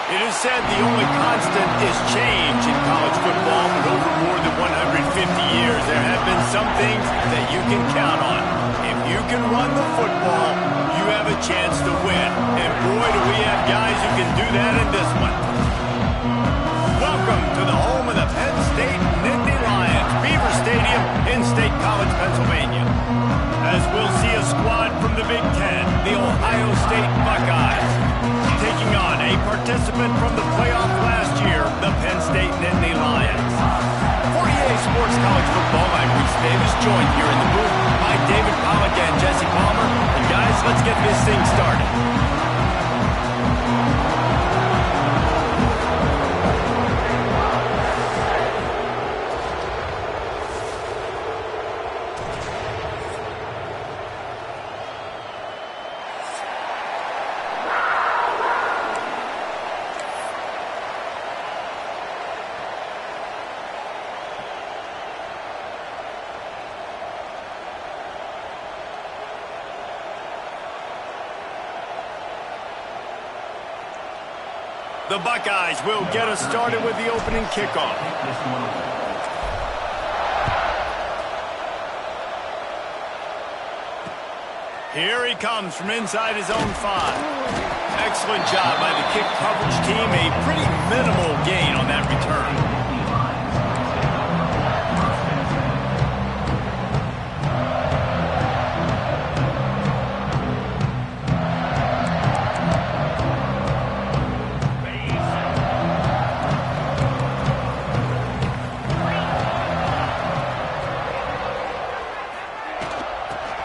It is said the only constant is change in college football, but over more than 150 years, there have been some things that you can count on. If you can run the football, you have a chance to win. And boy, do we have guys who can do that in this one. Welcome to the home of the Penn State Nittany Lions, Beaver Stadium in State College, Pennsylvania. As we'll see a squad from the Big Ten, the Ohio State Buckeyes, taking on a participant from the playoff last year, the Penn State Nittany Lions. For EA Sports College Football, I'm Reese Davis, joined here in the booth by David Pollack and Jesse Palmer. And guys, let's get this thing started. The Buckeyes will get us started with the opening kickoff. Here he comes from inside his own 5. Excellent job by the kick coverage team. A pretty minimal gain on that return.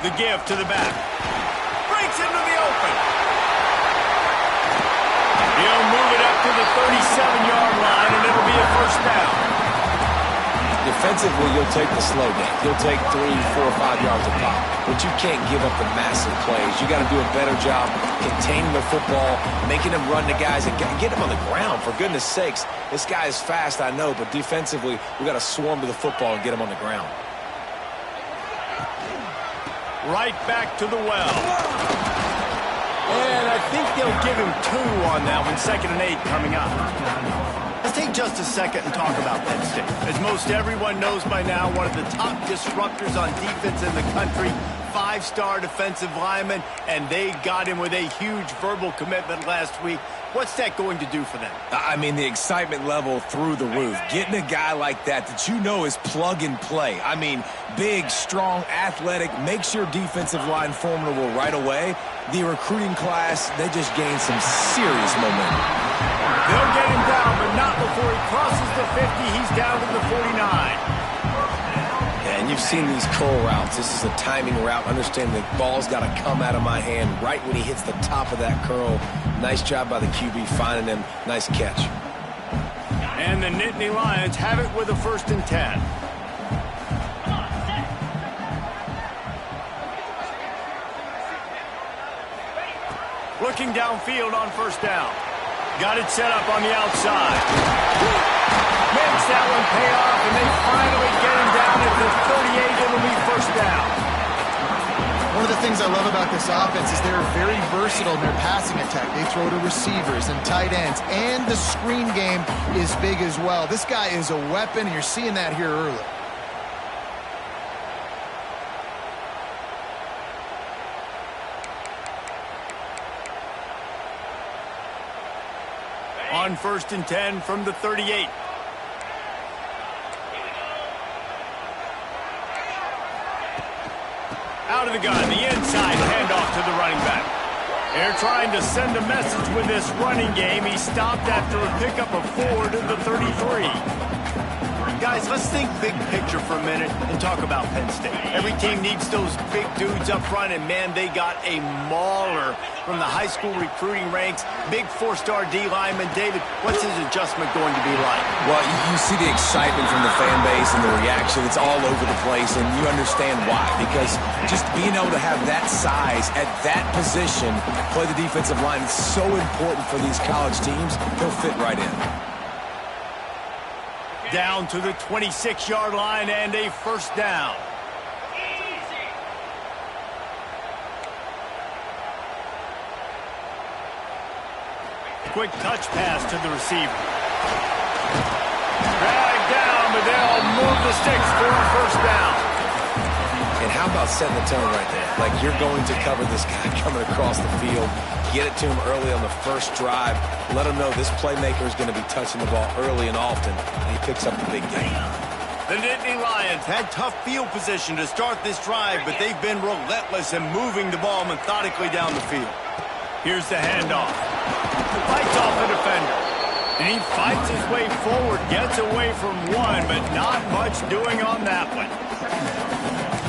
The give to the back. Breaks into the open. He'll move it up to the 37-yard line, and it'll be a first down. Defensively, you'll take the slow game. You'll take 3, 4, 5 yards a pop. But you can't give up the massive plays. You got to do a better job containing the football, making them run to guys, and get them on the ground. For goodness sakes, this guy is fast, I know, but defensively, we got to swarm to the football and get him on the ground. Right back to the well. And I think they'll give him 2 on that one. 2nd and 8 coming up. Let's take just a second and talk about Penn State. As most everyone knows by now, one of the top disruptors on defense in the country. 5-star defensive lineman, and they got him with a huge verbal commitment last week. What's that going to do for them? I mean, the excitement level through the roof. Getting a guy like that you know is plug and play. I mean, big, strong, athletic, makes your defensive line formidable right away. The recruiting class, they just gained some serious momentum. They'll get him down, but not before he crosses the 50. He's down to the 49. And you've seen these curl routes. This is a timing route. Understand the ball's got to come out of my hand right when he hits the top of that curl. Nice job by the QB finding him. Nice catch. And the Nittany Lions have it with a 1st and 10. Looking downfield on 1st down. Got it set up on the outside. Makes that one pay off, and they finally get him down at the 38. It'll be 1st down. One of the things I love about this offense is they're very versatile in their passing attack. They throw to receivers and tight ends, and the screen game is big as well. This guy is a weapon, and you're seeing that here early. On 1st and 10 from the 38. Out of the gun, the inside handoff to the running back. They're trying to send a message with this running game. He stopped after a pickup of 4 to the 33. Guys, let's think big picture for a minute and talk about Penn State. Every team needs those big dudes up front, and man, they got a mauler from the high school recruiting ranks. Big 4-star D lineman. David, what's his adjustment going to be like? Well, you see the excitement from the fan base and the reaction. It's all over the place, and you understand why. Because just being able to have that size at that position, play the defensive line, it's so important for these college teams. He'll fit right in. Down to the 26-yard line and a 1st down. Quick touch pass to the receiver. Dragged down, but they'll move the sticks for a first down. And how about setting the tone right there? Like, you're going to cover this guy coming across the field. Get it to him early on the first drive. Let him know this playmaker is going to be touching the ball early and often, and he picks up the big game. The Nittany Lions had tough field position to start this drive, but they've been relentless in moving the ball methodically down the field. Here's the handoff. Fights off the defender. And he fights his way forward, gets away from one, but not much doing on that one.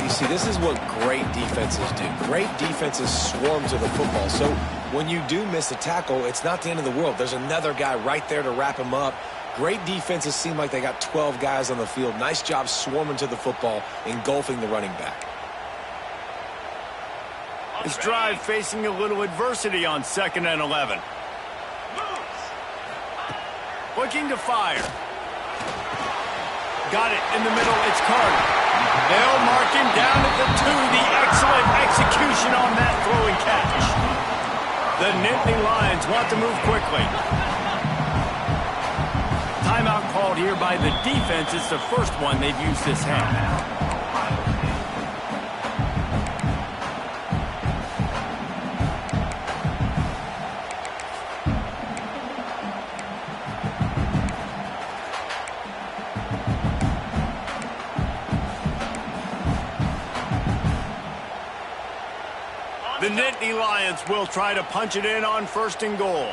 You see, this is what great defenses do. Great defenses swarm to the football. So when you do miss a tackle, it's not the end of the world. There's another guy right there to wrap him up. Great defenses seem like they got 12 guys on the field. Nice job swarming to the football, engulfing the running back. This drive facing a little adversity on 2nd and 11. Looking to fire. Got it in the middle. It's Carter. They'll mark him down at the 2. The excellent execution on that throwing catch. The Nittany Lions want to move quickly. Timeout called here by the defense. It's the first one they've used this half. The Nittany Lions will try to punch it in on 1st and goal.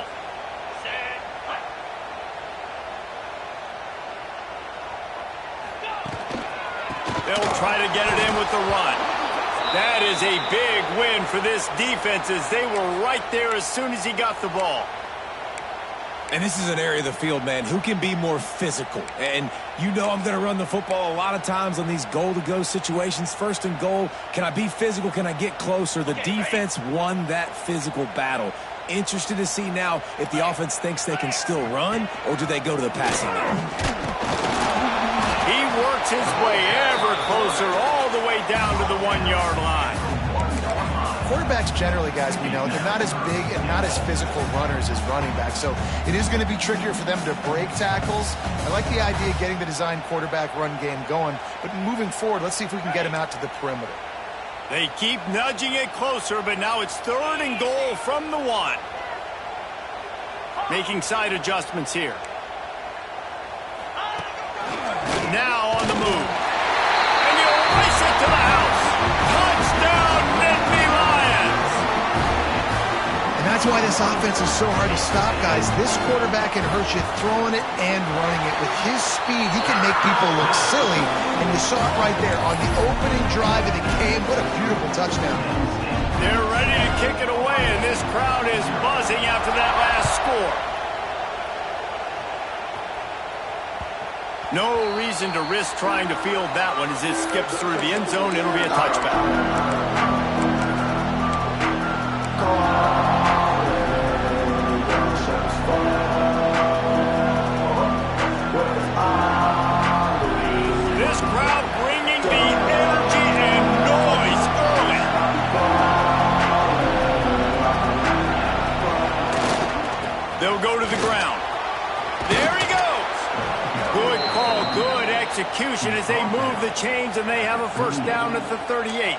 They'll try to get it in with the run. That is a big win for this defense as they were right there as soon as he got the ball. And this is an area of the field, man, who can be more physical. And you know I'm going to run the football a lot of times on these goal-to-go situations. 1st and goal, can I be physical? Can I get closer? The defense won that physical battle. Interested to see now if the offense thinks they can still run, or do they go to the passing game? He works his way ever closer all the way down to the 1-yard line. Quarterbacks generally, guys, we know, they're not as big and not as physical runners as running backs, so it is going to be trickier for them to break tackles. I like the idea of getting the design quarterback run game going, but moving forward, let's see if we can get him out to the perimeter. They keep nudging it closer, but now it's 3rd and goal from the 1. Making side adjustments here. Now on the move. And you'll race it to the house. Touchdown, Nittany Lions. And that's why this offense is so hard to stop, guys. This quarterback can hurt you throwing it and running it. With his speed, he can make people look silly. And you saw it right there on the opening drive, and it came. What a beautiful touchdown. They're ready to kick it away, and this crowd is buzzing after that last score. No reason to risk trying to field that one as it skips through the end zone. It'll be a touchback. This crowd bringing the energy and noise early. They'll go to the ground. There he goes. Good call, good execution as they move the chains, and they have a first down at the 38.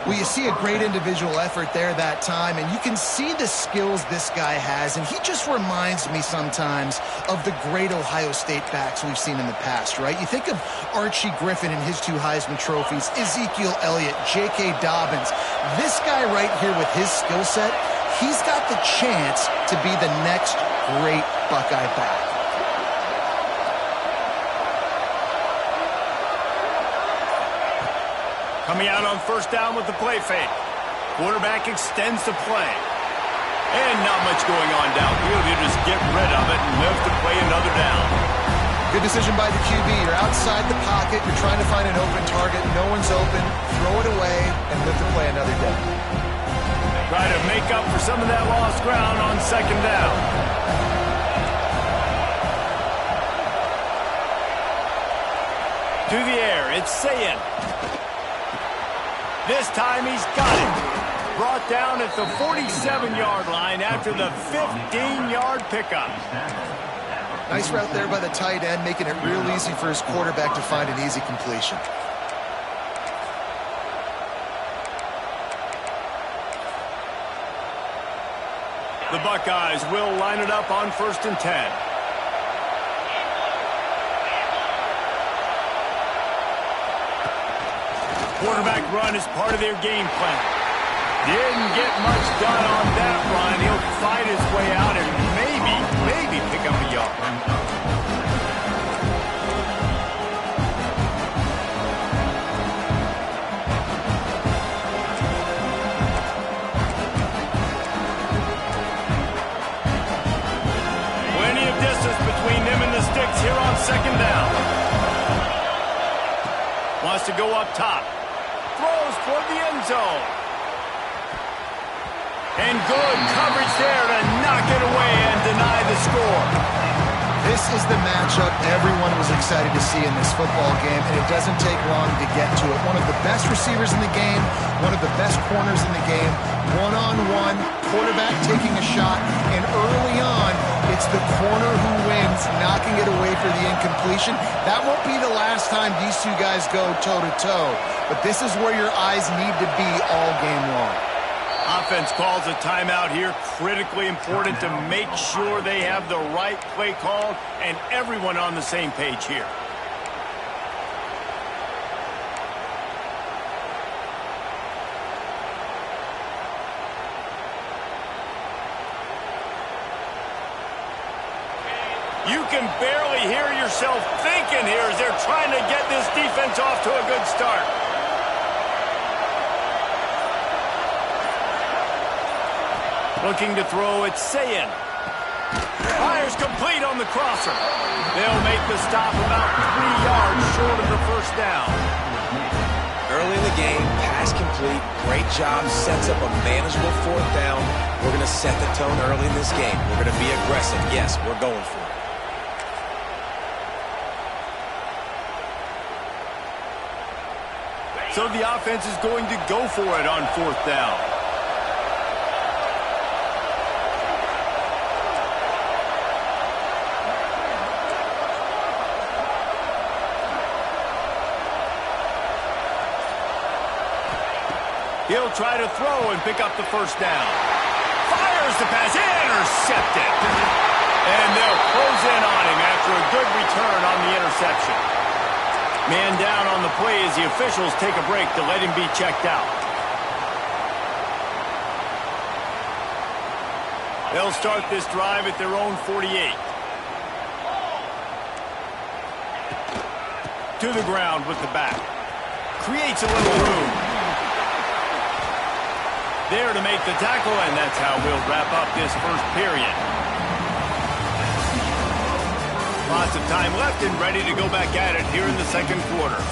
Well, you see a great individual effort there that time, and you can see the skills this guy has, and he just reminds me sometimes of the great Ohio State backs we've seen in the past, right? You think of Archie Griffin and his 2 Heisman trophies, Ezekiel Elliott, J.K. Dobbins. This guy right here with his skill set, he's got the chance to be the next great Buckeye back. Coming out on first down with the play fake. Quarterback extends the play. And not much going on downfield. You just get rid of it and live to play another down. Good decision by the QB. You're outside the pocket. You're trying to find an open target. No one's open. Throw it away and live to play another down. Try to make up for some of that lost ground on second down. To the air, it's Sayin. This time he's got it. brought down at the 47-yard line after the 15-yard pickup. Nice route there by the tight end, making it real easy for his quarterback to find an easy completion. The Buckeyes will line it up on 1st and 10. Quarterback run is part of their game plan. Didn't get much done on that run. He'll fight his way out and maybe pick up a yard. Between them and the sticks here on 2nd down. Wants to go up top. Throws toward the end zone. And good coverage there to knock it away and deny the score. This is the matchup everyone was excited to see in this football game, and it doesn't take long to get to it. One of the best receivers in the game, one of the best corners in the game, one-on-one, quarterback taking a shot, and early on, it's the corner who wins, knocking it away for the incompletion. That won't be the last time these two guys go toe-to-toe, but this is where your eyes need to be all game long. Offense calls a timeout here. Critically important to make sure they have the right play call and everyone on the same page here. You can barely hear yourself thinking here as they're trying to get this defense off to a good start. Looking to throw, it's Sayin. Fires complete on the crosser. They'll make the stop about 3 yards short of the 1st down. Early in the game, pass complete. Great job. Sets up a manageable 4th down. We're going to set the tone early in this game. We're going to be aggressive. Yes, we're going for it. So the offense is going to go for it on 4th down. He'll try to throw and pick up the 1st down. Fires the pass, intercepted. And they'll close in on him after a good return on the interception. Man down on the play as the officials take a break to let him be checked out. They'll start this drive at their own 48. To the ground with the back. Creates a little room. There to make the tackle, and that's how we'll wrap up this 1st period. Lots of time left and ready to go back at it here in the 2nd quarter.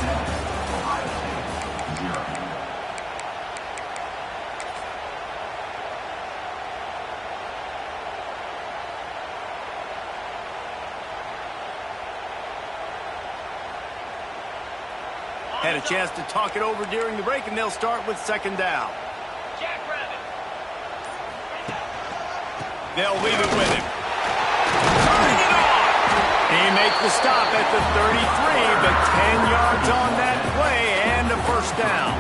Had a chance to talk it over during the break, and they'll start with 2nd down. They'll leave it with him. Turning it on. He makes the stop at the 33, but 10 yards on that play and a 1st down.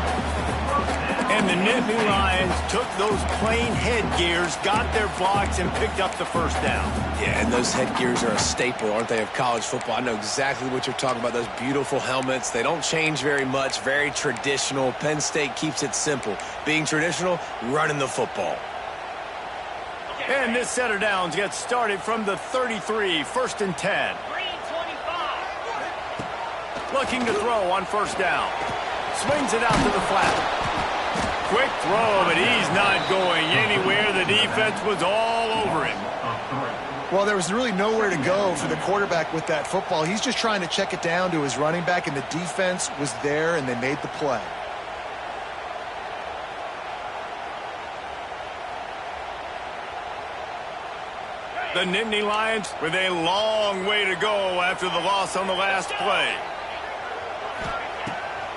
And the Nittany Lions took those plain headgears, got their blocks, and picked up the 1st down. Yeah, and those headgears are a staple, aren't they, of college football? I know exactly what you're talking about, those beautiful helmets. They don't change very much, very traditional. Penn State keeps it simple. Being traditional, running the football. And this set of downs gets started from the 33, 1st and 10. Looking to throw on 1st down. Swings it out to the flat. Quick throw, but he's not going anywhere. The defense was all over him. Well, there was really nowhere to go for the quarterback with that football. He's just trying to check it down to his running back, and the defense was there, and they made the play. The Nittany Lions with a long way to go after the loss on the last play.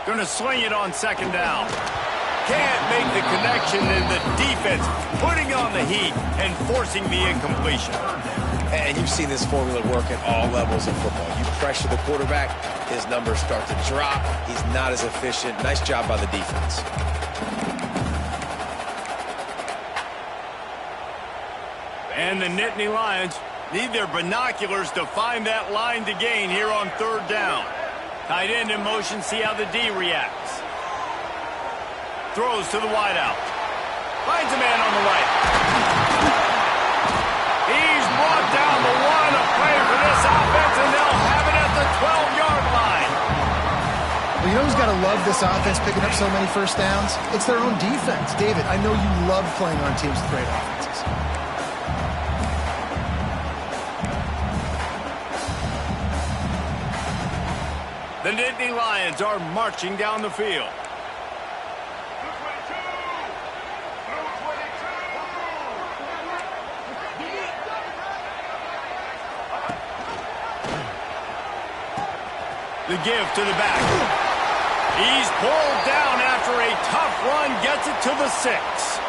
Going to sling it on 2nd down. can't make the connection, and the defense putting on the heat and forcing the incompletion. And you've seen this formula work at all levels of football. You pressure the quarterback, his numbers start to drop. He's not as efficient. Nice job by the defense. And the Nittany Lions need their binoculars to find that line to gain here on third down. Tight end in motion, see how the D reacts. Throws to the wideout. Finds a man on the right. He's brought down the one, a play for this offense, and they'll have it at the 12-yard line. Well, you know who's got to love this offense picking up so many first downs? It's their own defense. David, I know you love playing on teams with great offenses. The Nittany Lions are marching down the field. The give to the back. He's pulled down after a tough run, gets it to the 6.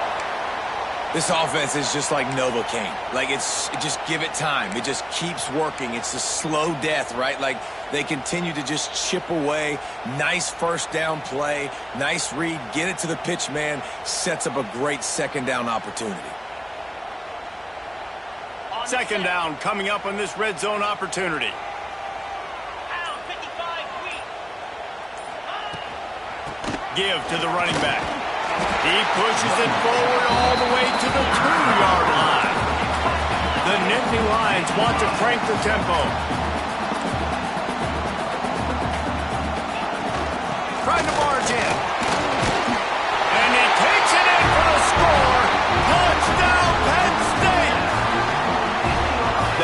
This offense is just like Novocaine. Like, just give it time. It just keeps working. It's a slow death, right? Like, they continue to just chip away. Nice first down play. Nice read. Get it to the pitch man. Sets up a great second down opportunity. Second down coming up on this red zone opportunity. Give to the running back. He pushes it forward all the way to the 2-yard line. The Nittany Lions want to crank the tempo. Trying to barge in. And he takes it in for the score. Touchdown, Penn State!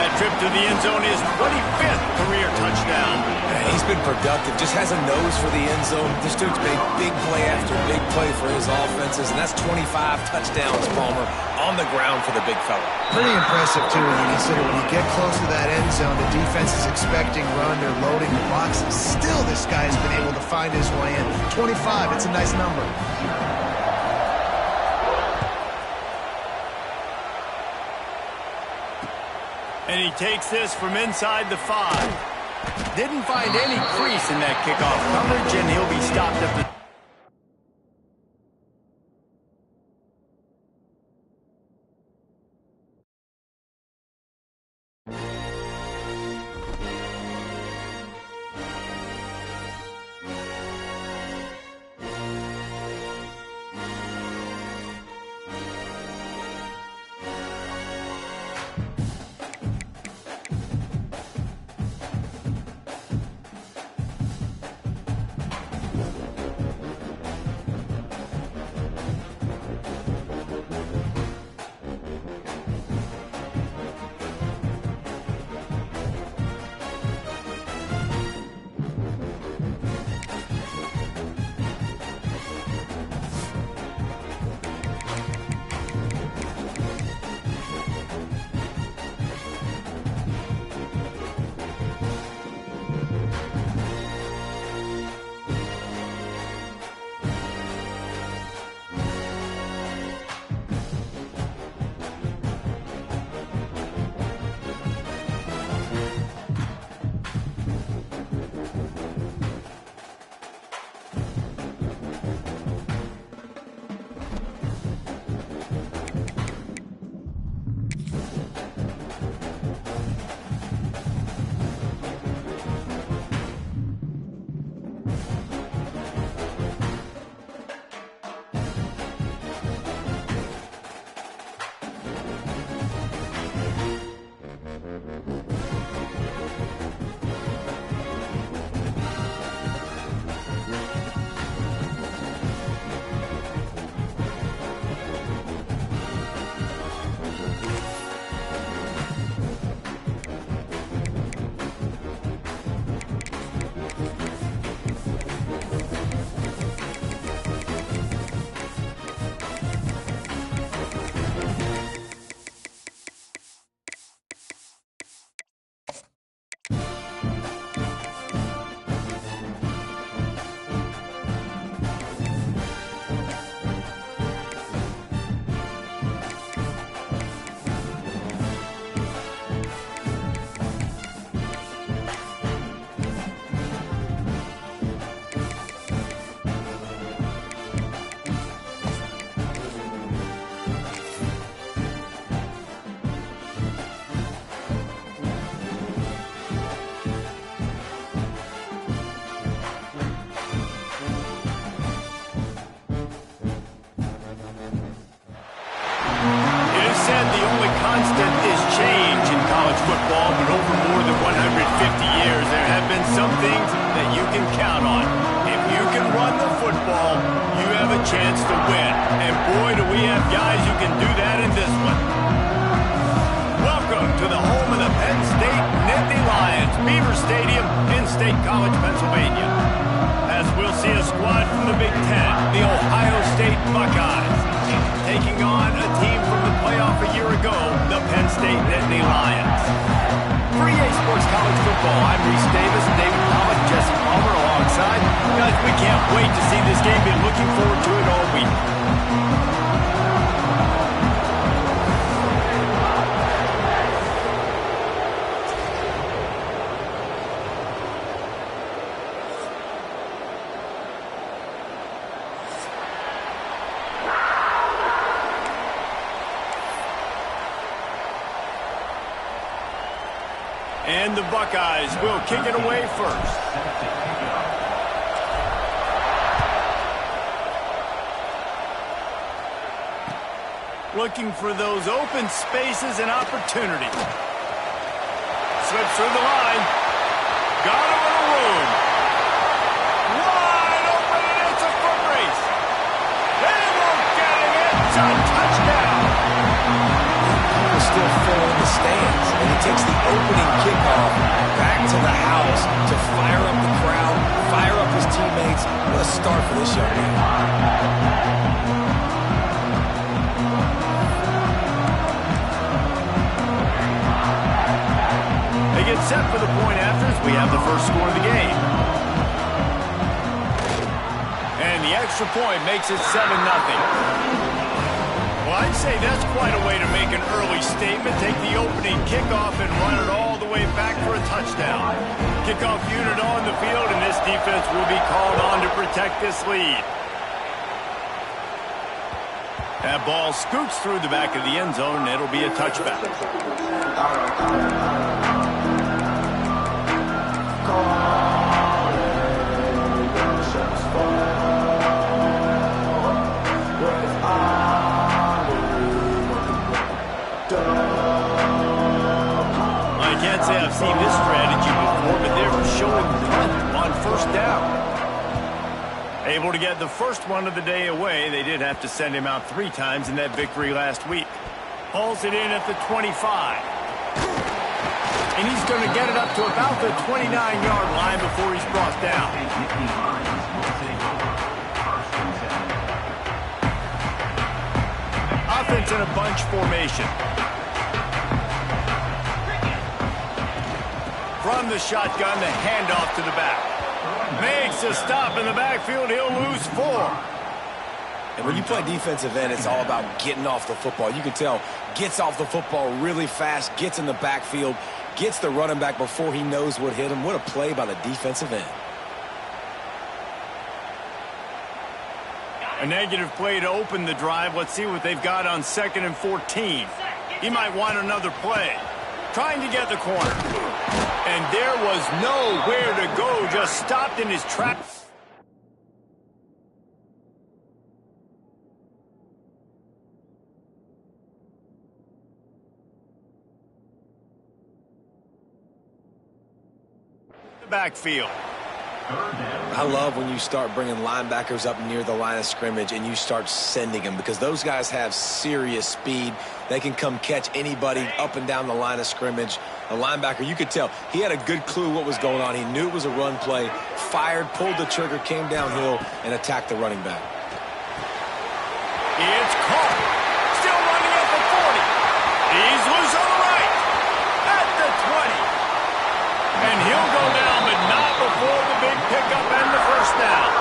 That trip to the end zone is 25th career touchdown. He's been productive, just has a nose for the end zone. This dude's made big play after big play for his offenses, and that's 25 touchdowns, Palmer, on the ground for the big fella. Pretty impressive, too, when you consider when you get close to that end zone, the defense is expecting run, they're loading the boxes. Still, this guy's been able to find his way in. 25, it's a nice number. And he takes this from inside the 5. Didn't find any crease in that kickoff coverage, and he'll be stopped at the constant is change in college football, but over more than 150 years, there have been some things that you can count on. If you can run the football, you have a chance to win. And boy, do we have guys who can do that in this one. Welcome to the home of the Penn State Nittany Lions, Beaver Stadium in State College, Pennsylvania. As we'll see a squad from the Big Ten, the Ohio State Buckeyes, taking on a team from the playoff a year ago, the Penn State Nittany Lions. For EA Sports College Football, I'm Reese Davis, David Pollock, Jesse Palmer alongside. Guys, we can't wait to see this game. Been looking forward to it all week. And the Buckeyes will kick it away first. Looking for those open spaces and opportunity. Slips through the line. Got him in a room. Wide open, and it's a foot race. They won't get it. It's a touchdown. Still full in the stands, and he takes the opening kickoff back to the house to fire up the crowd, fire up his teammates. What a start for this young man. They get set for the point after as we have the first score of the game. And the extra point makes it 7-0. Well, I'd say that's quite a way to make an early statement. Take the opening kickoff and run it all the way back for a touchdown. Kickoff unit on the field, and this defense will be called on to protect this lead. That ball scoots through the back of the end zone, and it'll be a touchback. I've seen this strategy before, but they're showing punt on first down. Able to get the first one of the day away. They did have to send him out 3 times in that victory last week. Hauls it in at the 25. And he's going to get it up to about the 29-yard line before he's brought down. Offense in a bunch formation. From the shotgun, the handoff to the back. Makes a stop in the backfield. He'll lose 4. And when you play defensive end, it's all about getting off the football. You can tell, gets off the football really fast, gets in the backfield, gets the running back before he knows what hit him. What a play by the defensive end. A negative play to open the drive. Let's see what they've got on 2nd and 14. He might want another play. Trying to get the corner. And there was nowhere to go, just stopped in his tracks. The backfield. I love when you start bringing linebackers up near the line of scrimmage and you start sending them, because those guys have serious speed. They can come catch anybody up and down the line of scrimmage. A linebacker, you could tell, he had a good clue what was going on. He knew it was a run play, fired, pulled the trigger, came downhill, and attacked the running back. It's caught. Still running at the 40. He's loose on the right. At the 20. And he'll go down, but not before the big pickup and the first down.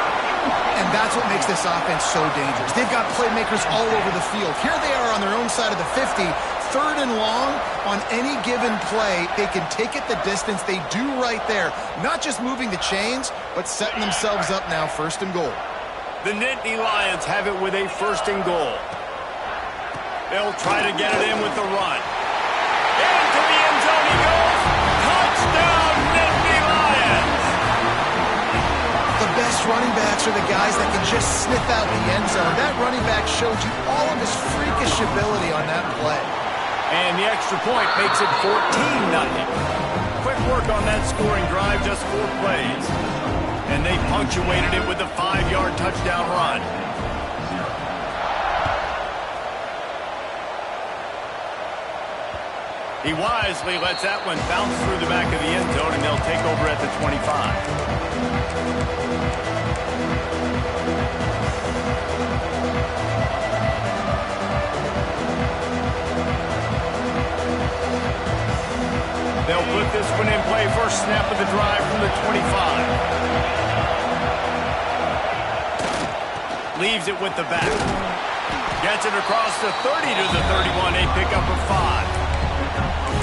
And that's what makes this offense so dangerous. They've got playmakers all over the field. Here they are on their own side of the 50. 3rd and long on any given play. They can take it the distance. They do right there. Not just moving the chains, but setting themselves up now 1st and goal. The Nittany Lions have it with a 1st and goal. They'll try to get it in with the run. Into the end zone he goes. Touchdown, Nittany Lions! The best running backs are the guys that can just sniff out the end zone. That running back showed you all of his freakish ability on that play. And the extra point makes it 14-0. Quick work on that scoring drive, just 4 plays. And they punctuated it with a 5-yard touchdown run. He wisely lets that one bounce through the back of the end zone, and they'll take over at the 25. They'll put this one in play. First snap of the drive from the 25. Leaves it with the back. Gets it across the 30 to the 31. A pickup of 5.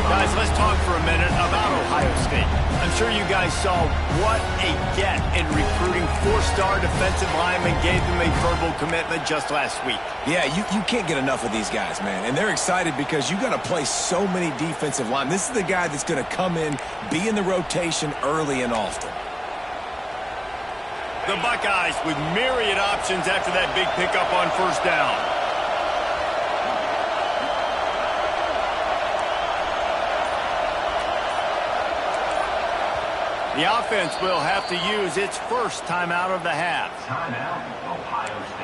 Guys, let's talk for a minute about Ohio State. I'm sure you guys saw what a get in recruiting 4-star defensive linemen, gave them a verbal commitment just last week. Yeah, you can't get enough of these guys, man. And they're excited because you got to play so many defensive line. This is the guy that's going to come in, be in the rotation early and often. The Buckeyes with myriad options after that big pickup on first down. The offense will have to use its first timeout of the half. Timeout, Ohio State.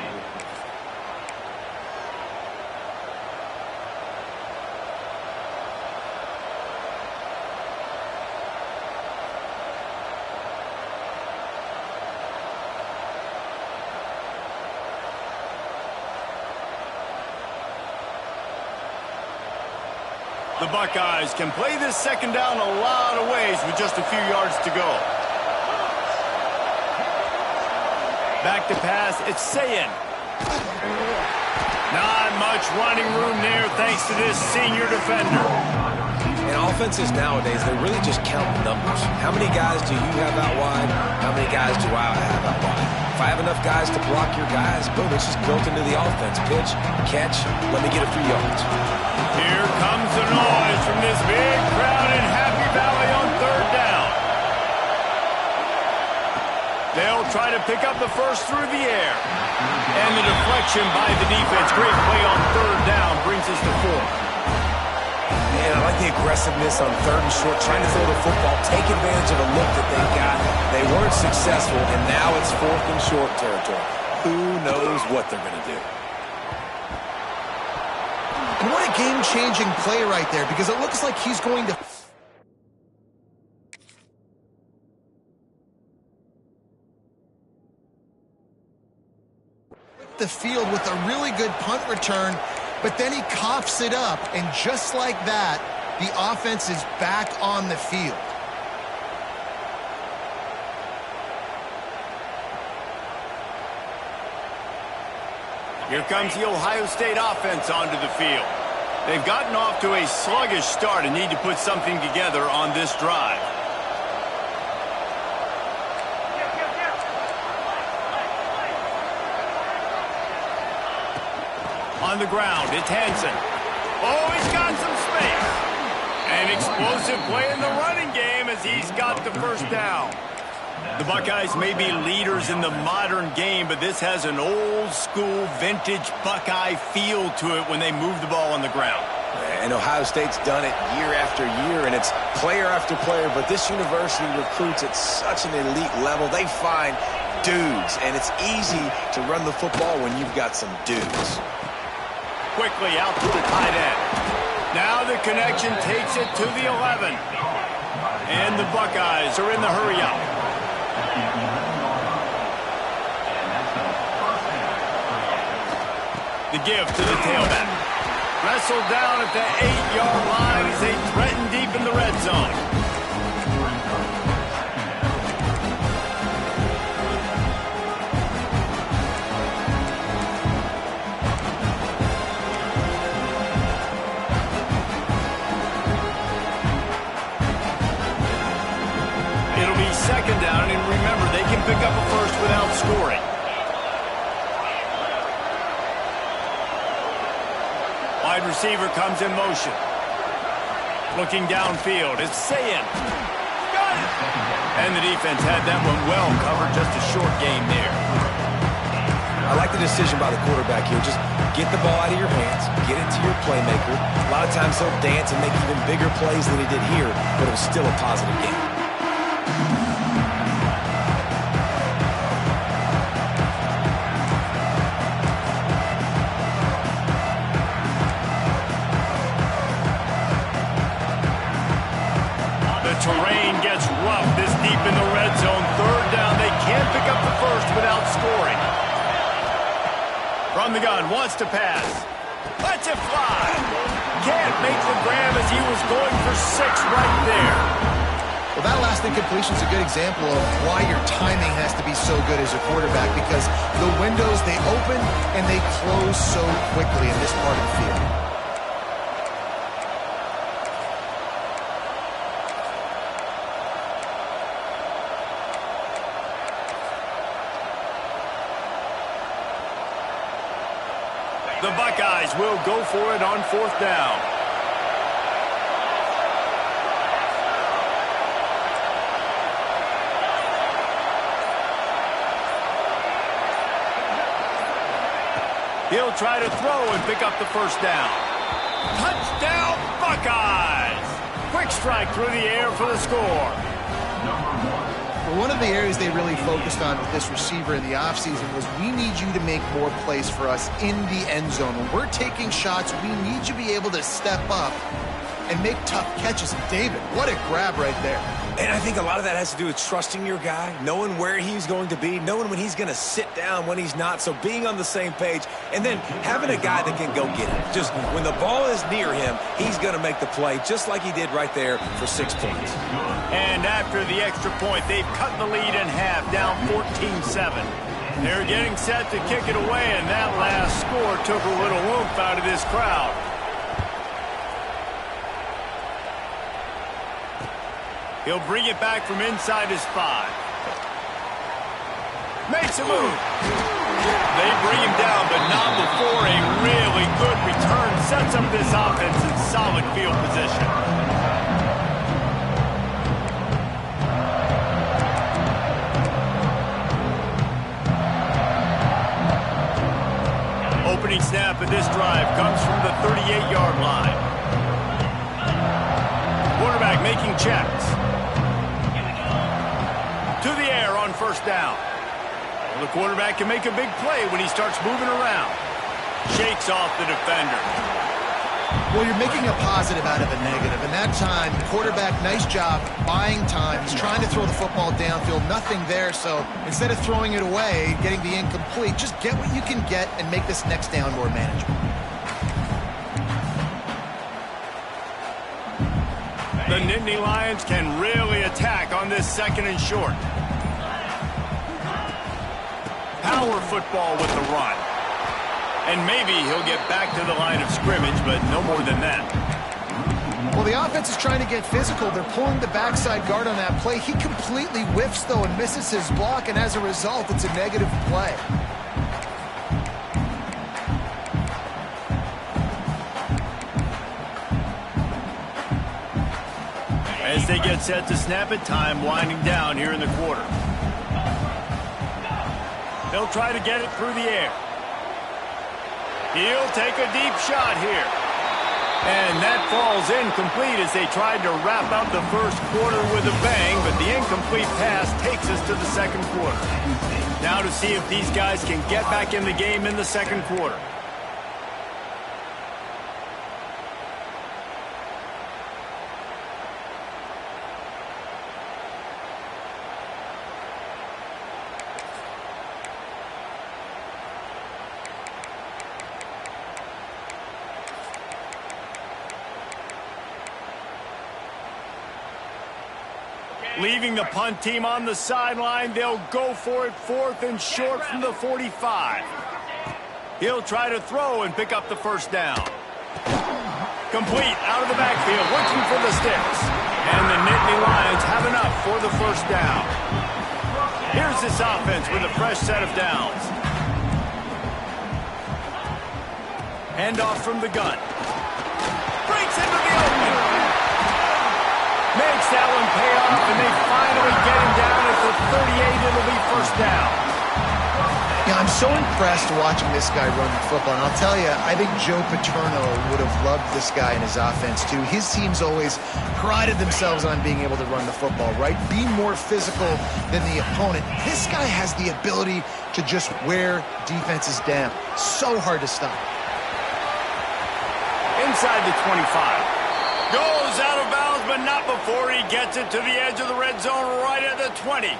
The Buckeyes can play this second down a lot of ways with just a few yards to go. Back to pass, it's Sayin. Not much running room there thanks to this senior defender. In offenses nowadays, they really just count numbers. How many guys do you have out wide? How many guys do I have out wide? If I have enough guys to block your guys, boom, it's just built into the offense. Pitch, catch, let me get a few yards. Here comes the noise from this big crowd in Happy Valley on third down. They'll try to pick up the first through the air. And the deflection by the defense. Great play on third down brings us to 4. Man, I like the aggressiveness on third and short, trying to throw the football, take advantage of a look that they've got. They weren't successful, and now it's fourth and short territory. Who knows what they're going to do? And what a game-changing play right there, because it looks like he's going to... the field with a really good punt return, but then he coughs it up, and just like that, the offense is back on the field. Here comes the Ohio State offense onto the field. They've gotten off to a sluggish start and need to put something together on this drive. On the ground, it's Hansen. Oh, he's got some space. An explosive play in the running game as he's got the first down. The Buckeyes may be leaders in the modern game, but this has an old-school, vintage Buckeye feel to it when they move the ball on the ground. And Ohio State's done it year after year, and it's player after player, but this university recruits at such an elite level. They find dudes, and it's easy to run the football when you've got some dudes. Quickly out to the tight end. Now the connection takes it to the 11. And the Buckeyes are in the hurry-up. The give to the tailback. Wrestled down at the 8-yard line as they threaten deep in the red zone. It'll be second down, and remember, they can pick up a first without scoring. Wide receiver comes in motion. Looking downfield, it's Sayin. Got it! And the defense had that one well covered, just a short game there. I like the decision by the quarterback here. Just get the ball out of your hands, get it to your playmaker. A lot of times he'll dance and make even bigger plays than he did here, but it was still a positive game. Terrain gets rough this deep in the red zone. Third down, they can't pick up the first without scoring. From the gun, wants to pass. Lets it fly. Can't make the grab as he was going for 6 right there. Well, that last incompletion is a good example of why your timing has to be so good as a quarterback, because the windows, they open and they close so quickly in this part of the field. The Buckeyes will go for it on 4th down. He'll try to throw and pick up the first down. Touchdown, Buckeyes! Quick strike through the air for the score. One of the areas they really focused on with this receiver in the offseason was, we need you to make more plays for us in the end zone. When we're taking shots, we need you to be able to step up and make tough catches. David, what a grab right there. And I think a lot of that has to do with trusting your guy, knowing where he's going to be, knowing when he's going to sit down, when he's not. So being on the same page, and then having a guy that can go get it. Just when the ball is near him, he's going to make the play, just like he did right there for 6 points. And after the extra point, they've cut the lead in half, down 14-7. They're getting set to kick it away, and that last score took a little oomph out of this crowd. He'll bring it back from inside his 5. Makes a move. They bring him down, but not before a really good return sets up this offense in solid field position. Opening snap of this drive comes from the 38-yard line. Quarterback making checks. To the air on 1st down. Well, the quarterback can make a big play when he starts moving around. Shakes off the defender. Well, you're making a positive out of a negative. And that time, the quarterback, nice job buying time. He's trying to throw the football downfield. Nothing there. So instead of throwing it away, getting the incomplete, just get what you can get and make this next down more manageable. The Nittany Lions can really attack on this 2nd and short. Power football with the run. And maybe he'll get back to the line of scrimmage, but no more than that. Well, the offense is trying to get physical. They're pulling the backside guard on that play. He completely whiffs, though, and misses his block, and as a result, it's a negative play. As they get set to snap it, time winding down here in the quarter. They'll try to get it through the air. He'll take a deep shot here. And that falls incomplete as they tried to wrap up the first quarter with a bang, but the incomplete pass takes us to the 2nd quarter. Now to see if these guys can get back in the game in the 2nd quarter. Leaving the punt team on the sideline, they'll go for it 4th and short from the 45. He'll try to throw and pick up the 1st down. Complete out of the backfield, looking for the sticks. And the Nittany Lions have enough for the 1st down. Here's this offense with a fresh set of downs. Handoff from the gun. Breaks into the opening. Makes that one pay off, and they finally get him down at the 38. It'll be 1st down. Yeah, I'm so impressed watching this guy run the football. And I'll tell you, I think Joe Paterno would have loved this guy in his offense too. His teams always prided themselves on being able to run the football, right? Be more physical than the opponent. This guy has the ability to just wear defenses down. So hard to stop. Inside the 25. Goes out of bounds, but not before he gets it to the edge of the red zone right at the 20.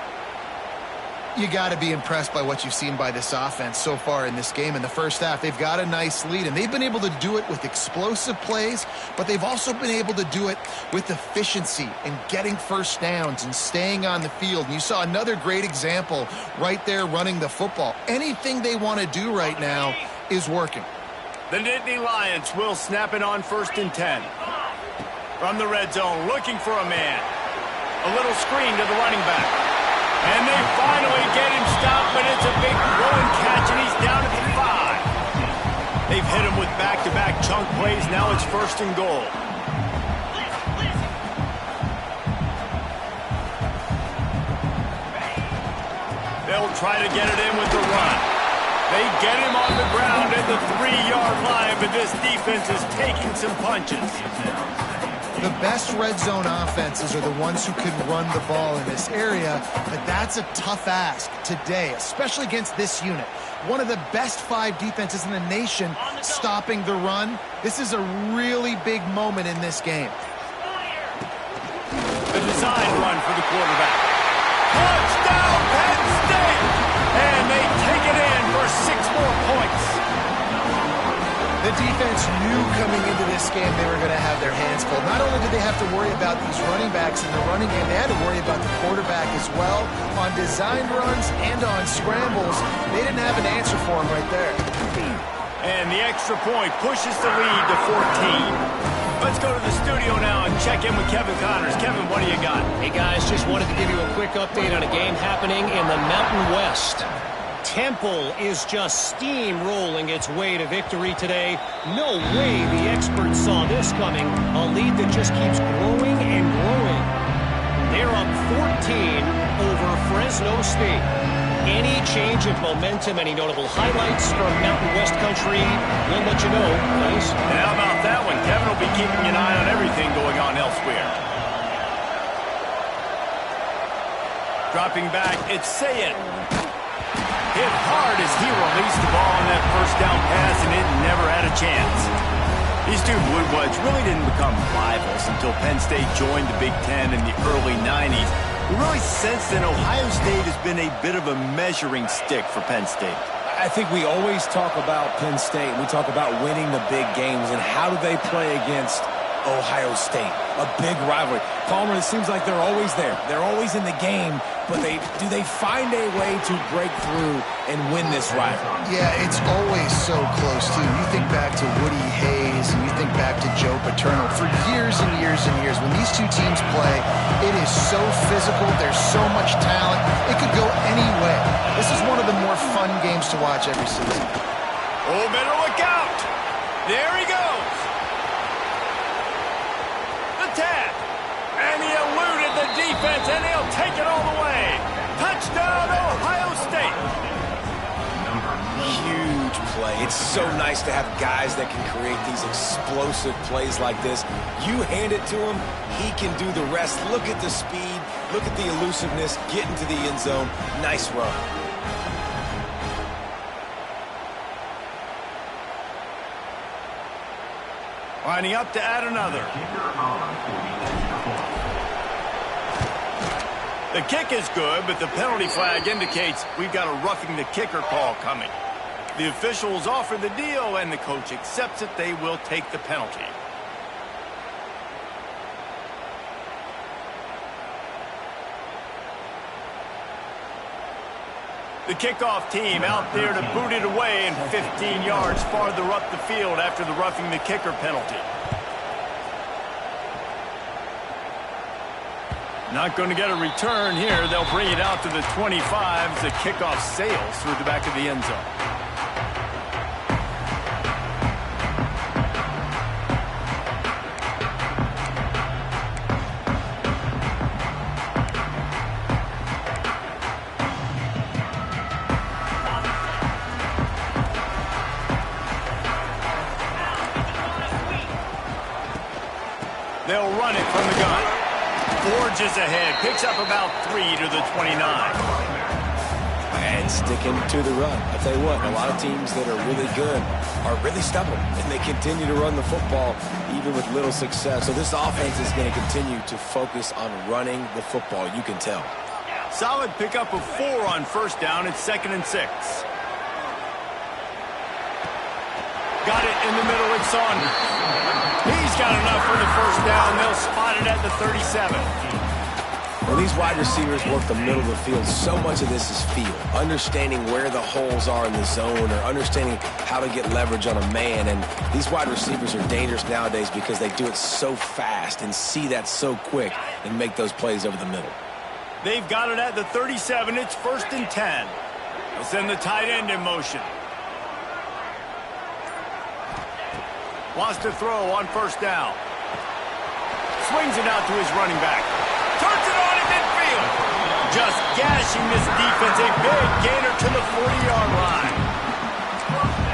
You got to be impressed by what you've seen by this offense so far in this game. In the first half, they've got a nice lead, and they've been able to do it with explosive plays, but they've also been able to do it with efficiency and getting first downs and staying on the field. And you saw another great example right there running the football. Anything they want to do right now is working. The Nittany Lions will snap it on 1st and 10. From the red zone, looking for a man. A little screen to the running back. And they finally get him stopped, but it's a big throwing catch, and he's down at the 5. They've hit him with back-to-back chunk plays. Now it's 1st and goal. They'll try to get it in with the run. They get him on the ground at the 3-yard line, but this defense is taking some punches. The best red zone offenses are the ones who can run the ball in this area, but that's a tough ask today, especially against this unit. One of the best 5 defenses in the nation stopping the run. This is a really big moment in this game. The design run for the quarterback. Touchdown, Penn State! And they take it in for 6 more points. The defense knew coming into this game they were going to have their hands full. Not only did they have to worry about these running backs in the running game, they had to worry about the quarterback as well. On designed runs and on scrambles, they didn't have an answer for him right there. And the extra point pushes the lead to 14. Let's go to the studio now and check in with Kevin Connors. Kevin, what do you got? Hey, guys, just wanted to give you a quick update on a game happening in the Mountain West. Temple is just steamrolling its way to victory today. No way the experts saw this coming. A lead that just keeps growing and growing. They're up 14 over Fresno State. Any change of momentum, any notable highlights from Mountain West country, we'll let you know, please. And how about that one? Kevin will be keeping an eye on everything going on elsewhere. Dropping back, it's Sayin. Hit hard as he released the ball on that 1st down pass, and it never had a chance. These two Woodwoods really didn't become rivals until Penn State joined the Big Ten in the early 90s. We really sense that Ohio State has been a bit of a measuring stick for Penn State. I think we always talk about Penn State. We talk about winning the big games, and how do they play against Ohio State? A big rivalry. Palmer, it seems like they're always there. They're always in the game, but do they find a way to break through and win this rivalry? Yeah, it's always so close, too. You think back to Woody Hayes, and you think back to Joe Paterno. For years and years and years, when these two teams play, it is so physical. There's so much talent. It could go any way. This is one of the more fun games to watch every season. Oh, better look out. There he goes. The tag. And he eluded the defense, and he'll take it all the way. Touchdown, Ohio State. Huge play. It's so nice to have guys that can create these explosive plays like this. You hand it to him, he can do the rest. Look at the speed. Look at the elusiveness. Get into the end zone. Nice run. Lining up to add another. The kick is good, but the penalty flag indicates we've got a roughing the kicker call coming. The officials offer the deal, and the coach accepts it. They will take the penalty. The kickoff team out there to boot it away and 15 yards farther up the field after the roughing the kicker penalty. Not going to get a return here. They'll bring it out to the 25 as the kickoff sails through the back of the end zone. the gun. Forges ahead. Picks up about 3 to the 29. And sticking to the run. I'll tell you what, a lot of teams that are really good are really stubborn, and they continue to run the football even with little success. So this offense is going to continue to focus on running the football. You can tell. Solid pickup of 4 on first down. It's 2nd and 6. Got it in the middle with Saunders. He's got enough for the first down. They'll spot it at the 37. When these wide receivers work the middle of the field, so much of this is feel. Understanding where the holes are in the zone or understanding how to get leverage on a man. And these wide receivers are dangerous nowadays because they do it so fast and see that so quick and make those plays over the middle. They've got it at the 37. It's 1st and 10. They'll send the tight end in motion. Wants to throw on first down. Swings it out to his running back. Turns it on in midfield. Just gashing this defense. A big gainer to the 40-yard line.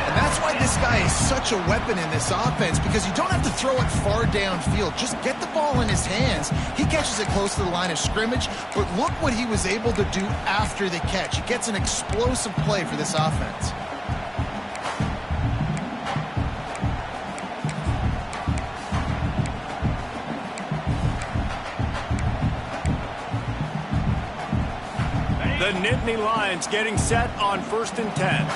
And that's why this guy is such a weapon in this offense, because you don't have to throw it far downfield. Just get the ball in his hands. He catches it close to the line of scrimmage, but look what he was able to do after the catch. He gets an explosive play for this offense. The Nittany Lions getting set on 1st and 10.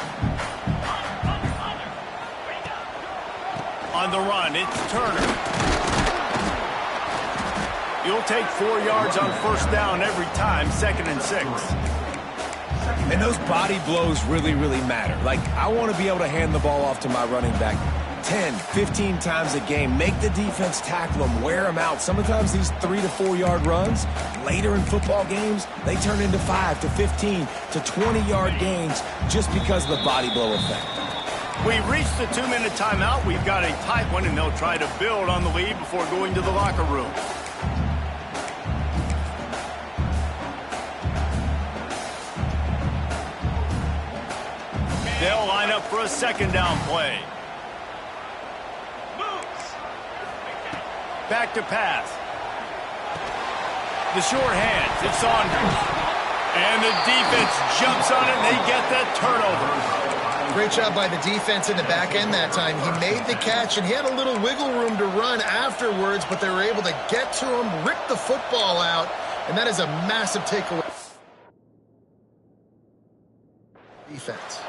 On the run, it's Turner. You'll take 4 yards on first down every time, 2nd and 6. And those body blows really, really matter. Like, I want to be able to hand the ball off to my running back 10, 15 times a game. Make the defense tackle them, wear them out. Sometimes these 3 to 4 yard runs, later in football games, they turn into 5 to 15 to 20-yard gains just because of the body blow effect. We reached the 2-minute timeout. We've got a tight one, and they'll try to build on the lead before going to the locker room. They'll line up for a 2nd down play. Back to pass. The short hands. It's Saunders. And the defense jumps on it, and they get that turnover. Great job by the defense in the back end that time. He made the catch, and he had a little wiggle room to run afterwards, but they were able to get to him, rip the football out, and that is a massive takeaway. Defense.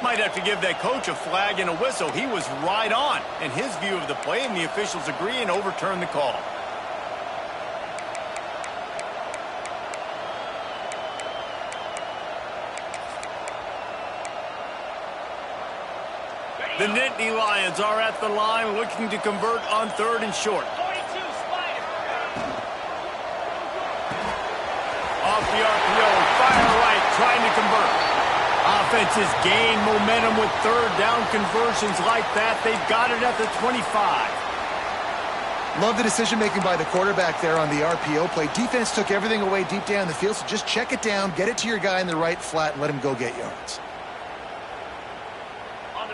Might have to give that coach a flag and a whistle. He was right on in his view of the play, and the officials agree and overturn the call. The Nittany Lions are at the line looking to convert on 3rd and short. Off the RPO, fire right, trying to convert. Offenses gain momentum with 3rd down conversions like that. They've got it at the 25. Love the decision-making by the quarterback there on the RPO play. Defense took everything away deep down the field, so just check it down, get it to your guy in the right flat, and let him go get yards.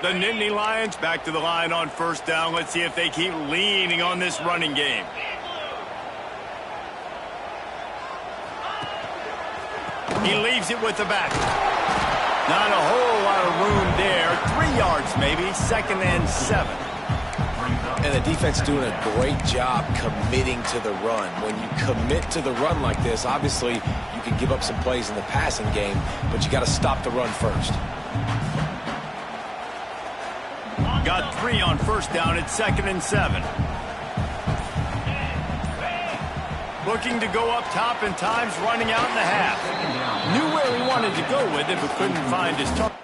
The Nittany Lions back to the line on first down. Let's see if they keep leaning on this running game. He leaves it with the back. Not a whole lot of room there. 3 yards maybe, 2nd and 7. And the defense doing a great job committing to the run. When you commit to the run like this, obviously you can give up some plays in the passing game, but you got to stop the run first. Got 3 on first down. It's 2nd and 7. Looking to go up top, and time's running out in the half. Knew where he wanted to go with it, but couldn't find his target.